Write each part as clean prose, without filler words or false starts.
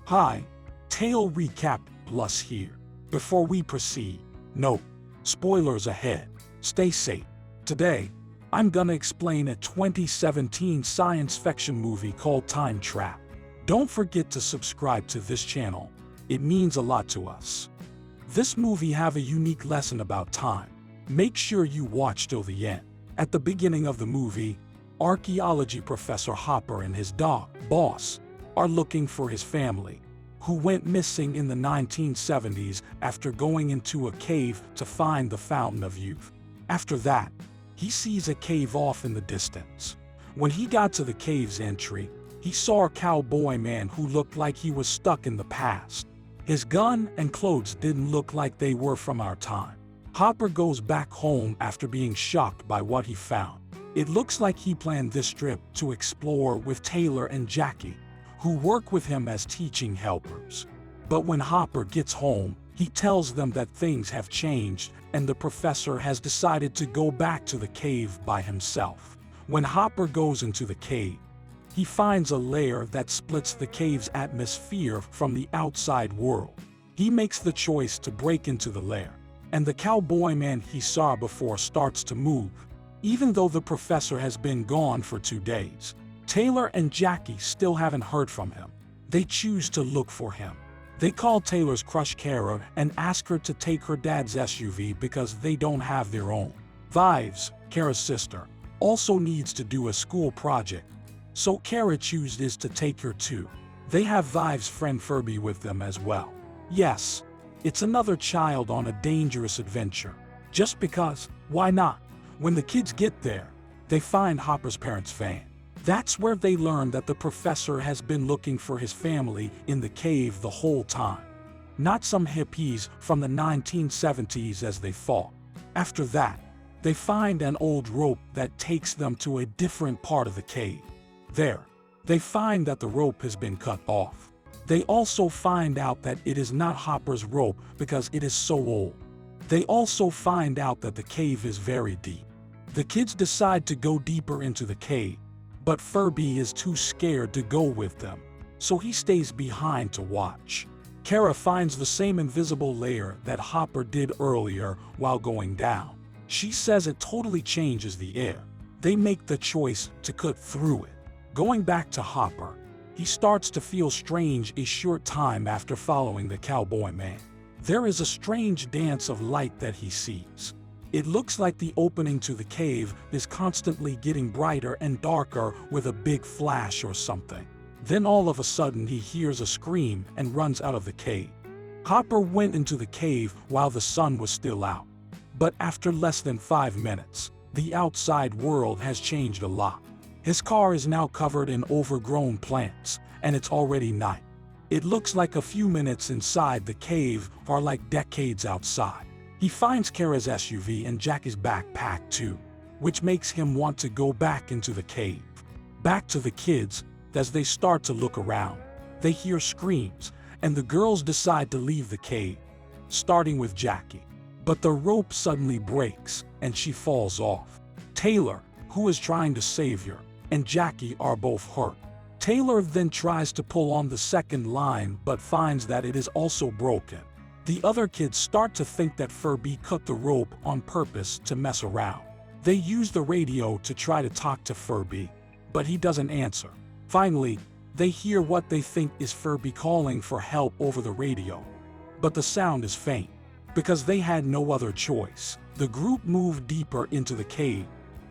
Hi, Tale Recap Plus here. Before we proceed, note, spoilers ahead. Stay safe. Today, I'm gonna explain a 2017 science fiction movie called Time Trap. Don't forget to subscribe to this channel. It means a lot to us. This movie have a unique lesson about time. Make sure you watch till the end. At the beginning of the movie, archaeology professor Hopper and his dog, Boss, are looking for his family, who went missing in the 1970s after going into a cave to find the Fountain of Youth. After that, he sees a cave off in the distance. When he got to the cave's entry, he saw a cowboy man who looked like he was stuck in the past. His gun and clothes didn't look like they were from our time. Hopper goes back home after being shocked by what he found. It looks like he planned this trip to explore with Taylor and Jackie, who work with him as teaching helpers. But when Hopper gets home, he tells them that things have changed and the professor has decided to go back to the cave by himself. When Hopper goes into the cave, he finds a layer that splits the cave's atmosphere from the outside world. He makes the choice to break into the lair, and the cowboy man he saw before starts to move, even though the professor has been gone for 2 days. Taylor and Jackie still haven't heard from him. They choose to look for him. They call Taylor's crush Kara and ask her to take her dad's SUV because they don't have their own. Vives, Kara's sister, also needs to do a school project, so Kara chooses to take her too. They have Vives' friend Furby with them as well. Yes, it's another child on a dangerous adventure. Just because, why not? When the kids get there, they find Hopper's parents' van. That's where they learn that the professor has been looking for his family in the cave the whole time. Not some hippies from the 1970s as they thought. After that, they find an old rope that takes them to a different part of the cave. There, they find that the rope has been cut off. They also find out that it is not Hopper's rope because it is so old. They also find out that the cave is very deep. The kids decide to go deeper into the cave, but Furby is too scared to go with them, so he stays behind to watch. Kara finds the same invisible layer that Hopper did earlier while going down. She says it totally changes the air. They make the choice to cut through it. Going back to Hopper, he starts to feel strange a short time after following the cowboy man. There is a strange dance of light that he sees. It looks like the opening to the cave is constantly getting brighter and darker with a big flash or something. Then all of a sudden he hears a scream and runs out of the cave. Hopper went into the cave while the sun was still out. But after less than 5 minutes, the outside world has changed a lot. His car is now covered in overgrown plants, and it's already night. It looks like a few minutes inside the cave are like decades outside. He finds Kara's SUV and Jackie's backpack too, which makes him want to go back into the cave. Back to the kids, as they start to look around, they hear screams, and the girls decide to leave the cave, starting with Jackie. But the rope suddenly breaks, and she falls off. Taylor, who is trying to save her, and Jackie are both hurt. Taylor then tries to pull on the second line but finds that it is also broken. The other kids start to think that Furby cut the rope on purpose to mess around. They use the radio to try to talk to Furby, but he doesn't answer. Finally, they hear what they think is Furby calling for help over the radio. But the sound is faint. Because they had no other choice, the group moved deeper into the cave,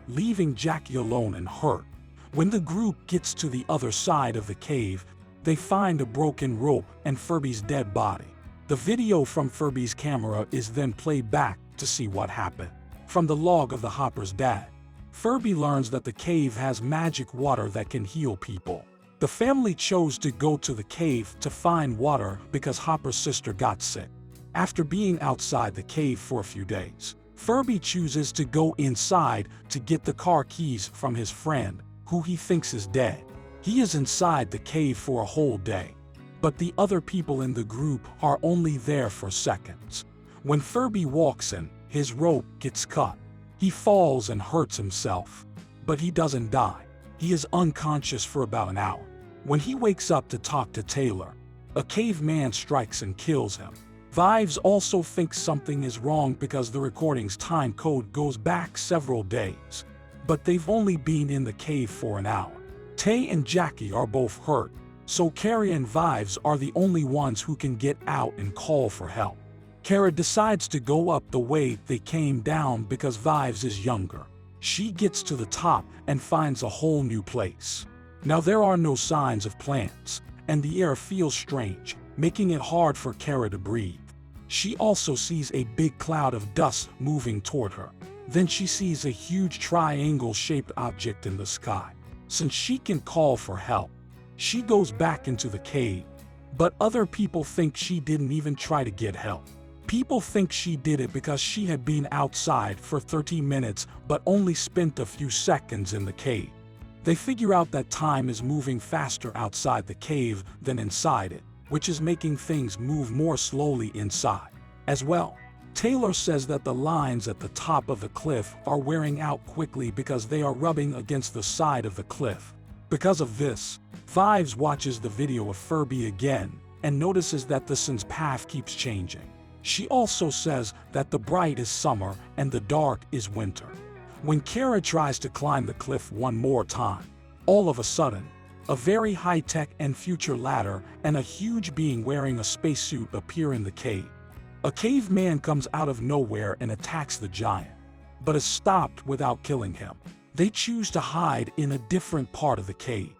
leaving Jackie alone and hurt. When the group gets to the other side of the cave, they find a broken rope and Furby's dead body. The video from Furby's camera is then played back to see what happened. From the log of the Hopper's dad, Furby learns that the cave has magic water that can heal people. The family chose to go to the cave to find water because Hopper's sister got sick. After being outside the cave for a few days, Furby chooses to go inside to get the car keys from his friend, who he thinks is dead. He is inside the cave for a whole day. But the other people in the group are only there for seconds. When Furby walks in, his rope gets cut. He falls and hurts himself. But he doesn't die. He is unconscious for about an hour. When he wakes up to talk to Taylor, A caveman strikes and kills him. Vives also thinks something is wrong because the recording's time code goes back several days. But they've only been in the cave for an hour. Tay and Jackie are both hurt, so Carrie and Vives are the only ones who can get out and call for help. Kara decides to go up the way they came down because Vives is younger. She gets to the top and finds a whole new place. Now there are no signs of plants, and the air feels strange, making it hard for Kara to breathe. She also sees a big cloud of dust moving toward her. Then she sees a huge triangle-shaped object in the sky. Since she can call for help, she goes back into the cave. But other people think she didn't even try to get help. People think she did it because she had been outside for 30 minutes but only spent a few seconds in the cave. They figure out that time is moving faster outside the cave than inside it, which is making things move more slowly inside. As well, Taylor says that the lines at the top of the cliff are wearing out quickly because they are rubbing against the side of the cliff. Because of this, Vives watches the video of Furby again and notices that the sun's path keeps changing. She also says that the bright is summer and the dark is winter. When Kara tries to climb the cliff one more time, all of a sudden, a very high-tech and future ladder and a huge being wearing a spacesuit appear in the cave. A caveman comes out of nowhere and attacks the giant, but is stopped without killing him. They choose to hide in a different part of the cave.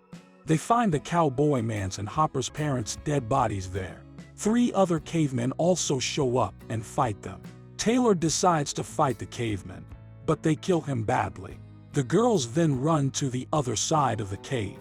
They find the cowboy man's and Hopper's parents' dead bodies there. 3 other cavemen also show up and fight them. Taylor decides to fight the cavemen, but they kill him badly. The girls then run to the other side of the cave.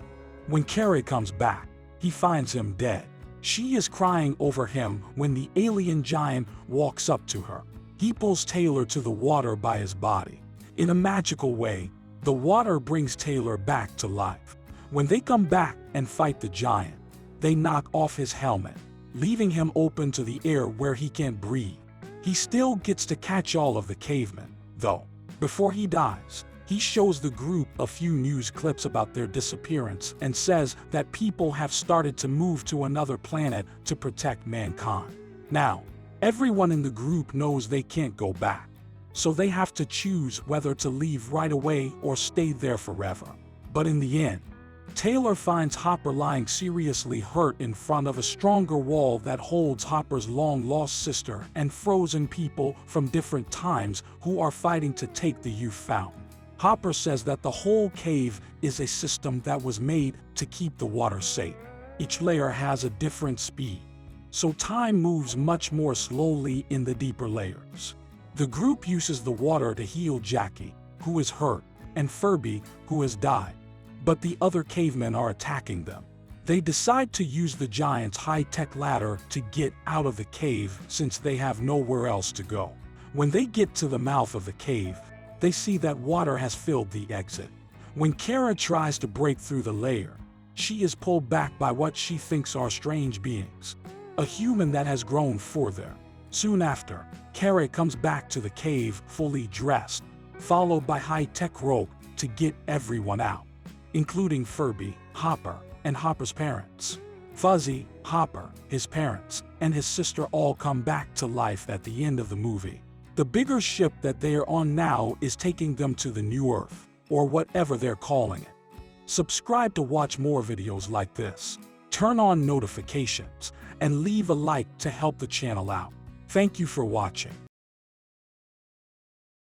When Carrie comes back, he finds him dead. She is crying over him when the alien giant walks up to her. He pulls Taylor to the water by his body. In a magical way, the water brings Taylor back to life. When they come back and fight the giant, they knock off his helmet, leaving him open to the air where he can't breathe. He still gets to catch all of the cavemen, though. Before he dies, he shows the group a few news clips about their disappearance and says that people have started to move to another planet to protect mankind. Now, everyone in the group knows they can't go back, so they have to choose whether to leave right away or stay there forever. But in the end, Taylor finds Hopper lying seriously hurt in front of a stronger wall that holds Hopper's long-lost sister and frozen people from different times who are fighting to take the youth fountain. Hopper says that the whole cave is a system that was made to keep the water safe. Each layer has a different speed, so time moves much more slowly in the deeper layers. The group uses the water to heal Jackie, who is hurt, and Furby, who has died. But the other cavemen are attacking them. They decide to use the giant's high-tech ladder to get out of the cave since they have nowhere else to go. When they get to the mouth of the cave, they see that water has filled the exit. When Kara tries to break through the layer, she is pulled back by what she thinks are strange beings. A human that has grown further. Soon after, Kara comes back to the cave fully dressed, followed by high-tech rope to get everyone out, including Furby, Hopper, and Hopper's parents. Fuzzy, Hopper, his parents, and his sister all come back to life at the end of the movie. The bigger ship that they are on now is taking them to the New Earth, or whatever they're calling it. Subscribe to watch more videos like this. Turn on notifications, and leave a like to help the channel out. Thank you for watching.